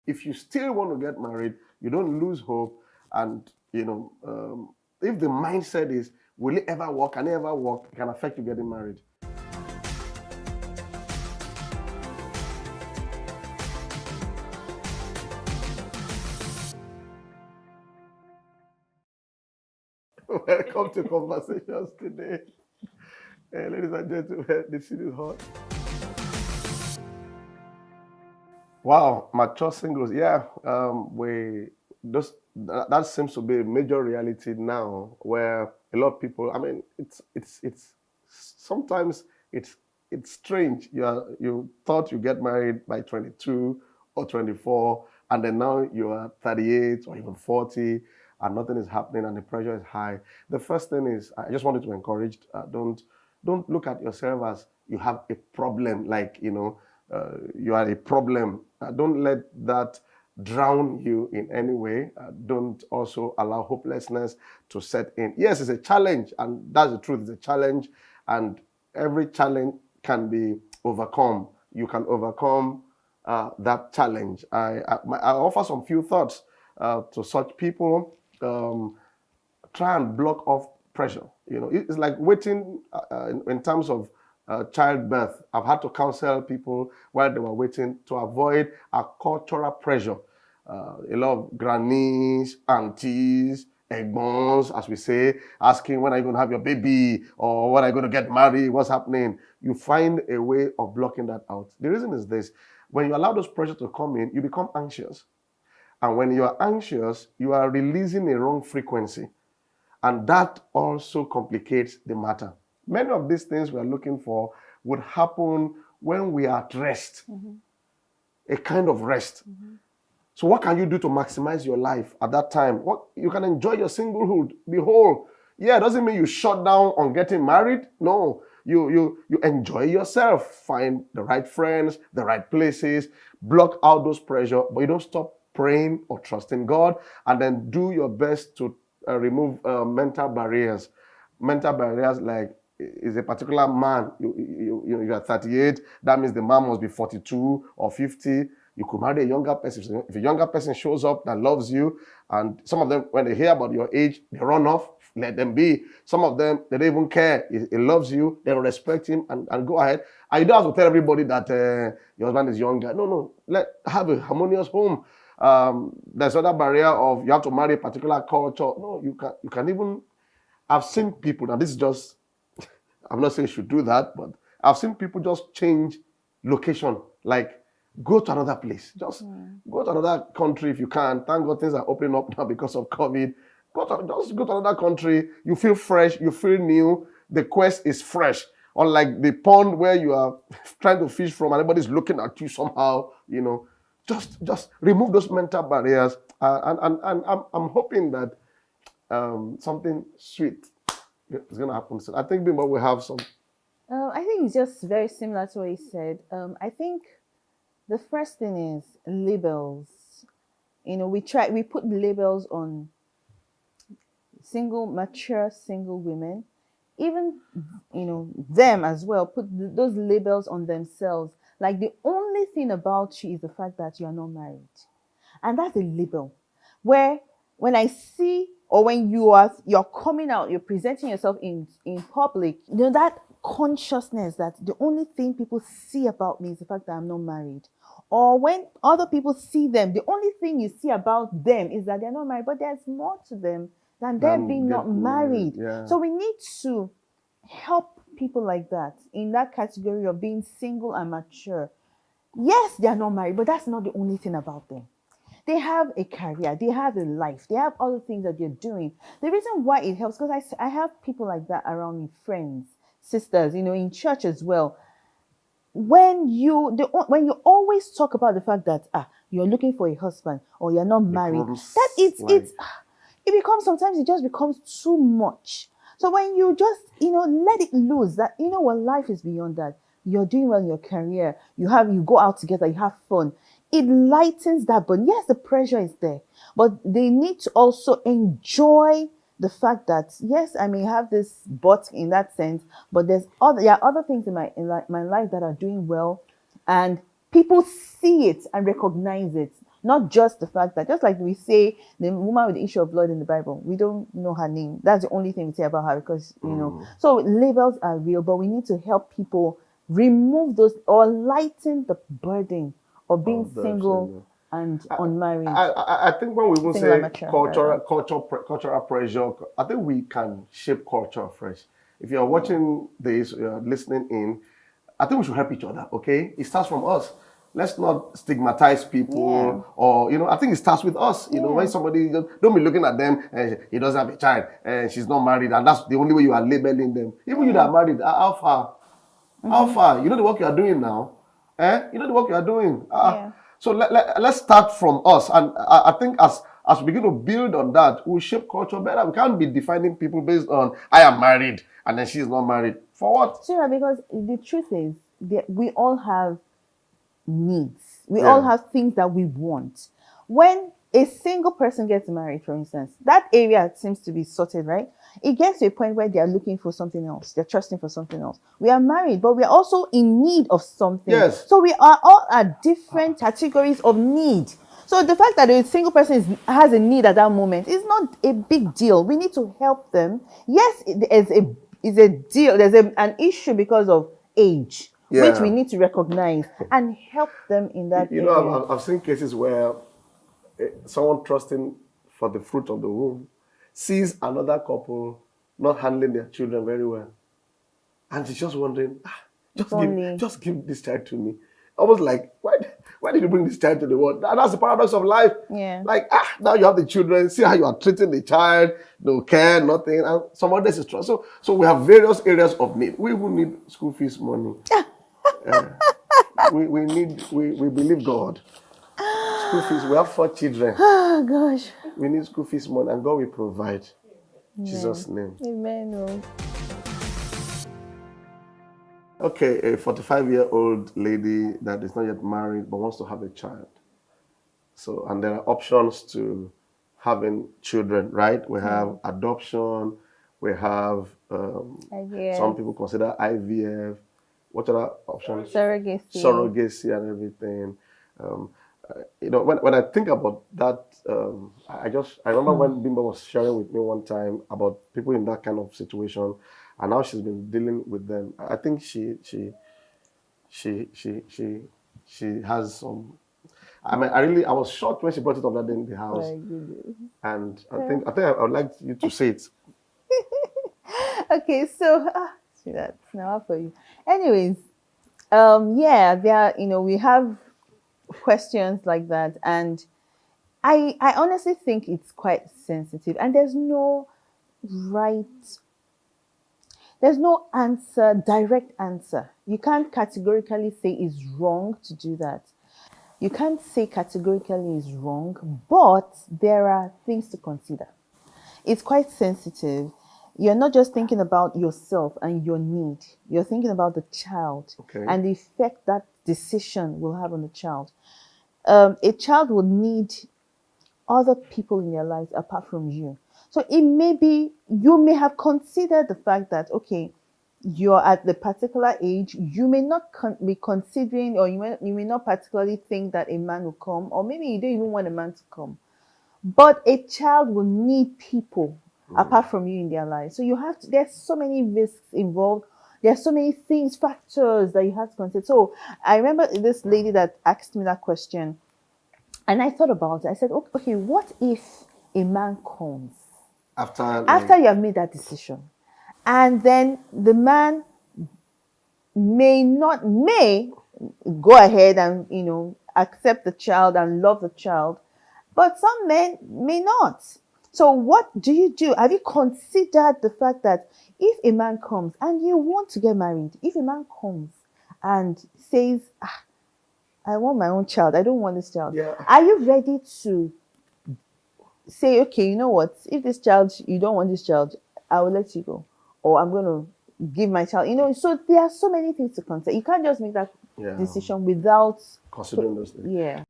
if you still want to get married, you don't lose hope. And, if the mindset is, will it ever work? Can it ever work? It can affect you getting married. Welcome to Conversations today. Ladies and gentlemen, the city is hot. Wow, mature singles. Yeah, that seems to be a major reality now, where a lot of people. I mean, it's sometimes it's strange. You thought you get married by 22 or 24, and then now you are 38 or even 40, and nothing is happening, and the pressure is high. The first thing is, I just wanted to encourage. Don't look at yourself as you have a problem. Like, you are a problem. Don't let that drown you in any way. Don't also allow hopelessness to set in. Yes, it's a challenge, and that's the truth. It's a challenge, and every challenge can be overcome. You can overcome that challenge. I offer some few thoughts to such people. Try and block off pressure. It's like waiting in terms of childbirth. I've had to counsel people while they were waiting to avoid a cultural pressure. A lot of grannies, aunties, egbons, as we say, asking when are you going to have your baby, or when are you going to get married, what's happening. You find a way of blocking that out. The reason is this: when you allow those pressures to come in, you become anxious. And when you are anxious, you are releasing a wrong frequency. And that also complicates the matter. Many of these things we are looking for would happen when we are at rest, a kind of rest. So what can you do to maximize your life at that time? You can enjoy your singlehood, be whole. Yeah, it doesn't mean you shut down on getting married. No, you enjoy yourself. Find the right friends, the right places, block out those pressure, but you don't stop praying or trusting God, and then do your best to remove mental barriers. Mental barriers like, is a particular man, you are 38, that means the man must be 42 or 50. You could marry a younger person. If a younger person shows up that loves you, and some of them, when they hear about your age, they run off, let them be. Some of them, they don't even care. He loves you, they respect him, and go ahead. And you don't have to tell everybody that your husband is younger. No. Have a harmonious home. There's other barrier of you have to marry a particular culture. No, you can even. I've seen people, now this is just, I'm not saying you should do that, but I've seen people just change location, like go to another place. Just go to another country if you can. Thank God things are opening up now because of COVID. Just go to another country. You feel fresh, you feel new. The quest is fresh. Unlike the pond where you are trying to fish from and everybody's looking at you somehow, just remove those mental barriers. And I'm hoping that something sweet is going to happen soon. I think Bimbo will have some. I think it's just very similar to what he said. I think the first thing is labels. We put labels on mature single women. Even, them as well, put those labels on themselves. Like, the only thing about you is the fact that you are not married. And that's a label. Where when I see, or when you're coming out, you're presenting yourself in public, that consciousness that the only thing people see about me is the fact that I'm not married. Or when other people see them, the only thing you see about them is that they're not married, but there's more to them than them being not married. Yeah. So we need to help people like that in that category of being single and mature. Yes, they are not married, but that's not the only thing about them. They have a career, they have a life, they have other things that they're doing. The reason why it helps, because I have people like that around me, friends, sisters, in church as well. When you always talk about the fact that you're looking for a husband or you're not married, that it becomes, sometimes it just becomes too much. So when you just let it loose, that what life is beyond that. You're doing well in your career, you go out together, you have fun. It lightens that burden. Yes, the pressure is there, but they need to also enjoy the fact that, yes, I may have this but in that sense, but there are other things in my life that are doing well, and people see it and recognize it. Not just the fact that, just like we say, the woman with the issue of blood in the Bible, we don't know her name. That's the only thing we say about her because, So labels are real, but we need to help people remove those or lighten the burden of being Oh, single definitely. and unmarried, I think when we even single and say mature, rather. cultural pressure, I think we can shape culture afresh. If you're watching this, you're listening in, I think we should help each other, okay? It starts from us. Let's not stigmatize Yeah, people or, I think it starts with us. When yeah. somebody, don't be looking at them and he doesn't have a child and she's not married and that's the only way you are labeling them. Even you that Yeah. are married, how far? How far? You know the work you are doing now? You know the work you are doing? Yeah. So let's start from us. And I think as we begin to build on that, we'll shape culture better. We can't be defining people based on, I am married and then she's not married. For what? Sure, because the truth is that we all have needs. We all Yeah. have things that we want. When a single person gets married, for instance, that area seems to be sorted, right? It gets to a point where they are looking for something else. They're trusting for something else. We are married, but we are also in need of something. Yes. So we are all at different categories of need. So the fact that a single person has a need at that moment is not a big deal. We need to help them. Yes, is a deal. There's an issue because of age, which we Yeah. need to recognize and help them in that area. I've seen cases where someone trusting for the fruit of the womb sees another couple not handling their children very well. And she's just wondering, If only, just give this child to me. Almost like, why did you bring this child to the world? That's the paradox of life. yeah. Like, now you have the children, see how you are treating the child, no care, nothing, and some others is trust. So we have various areas of need. We will need school fees money. We believe God. School fees, we have 4 children. Oh gosh. We need school fees money, and God will provide. In Amen. Jesus' name. Amen. Oh. Okay, a 45-year-old lady that is not yet married but wants to have a child. So, and there are options to having children, right? We have adoption, we have some IVF, people consider IVF. What other options? surrogacy. Surrogacy and everything. Um, when I think about that, I remember when Bimbo was sharing with me one time about people in that kind of situation, and how she's been dealing with them. I think she she she she has some. I mean, I was shocked when she brought it up that day in the house, My goodness. and I would like you to say it. Okay, so see that now for you. Anyways, yeah, we have questions like that, and I honestly think it's quite sensitive, and right there's no direct answer. You can't categorically say it's wrong to do that. You can't say categorically it's wrong, but there are things to consider. It's quite sensitive. You're not just thinking about yourself and your need. You're thinking about the child Okay. and the effect that decision will have on the child. A child will need other people in their lives apart from you. So it may be you may have considered the fact that okay, you're at the particular age, you may not be considering, or you may not particularly think that a man will come, or maybe you don't even want a man to come. But a child will need people apart from you in their lives. So there's so many risks involved. There's so many factors that you have to consider. So I remember this lady that asked me that question, and I thought about it. I said, okay, what if a man comes after you have made that decision, and then the man may go ahead and accept the child and love the child, but some men may not. So what do you do? Have you considered the fact that if a man comes and you want to get married, if a man comes and says, I want my own child, I don't want this child, Yeah. are you ready to say, okay, you know what, if you don't want this child, I will let you go, or I'm going to give my child, so there are so many things to consider. You can't just make that Yeah. decision without Considering those things. yeah.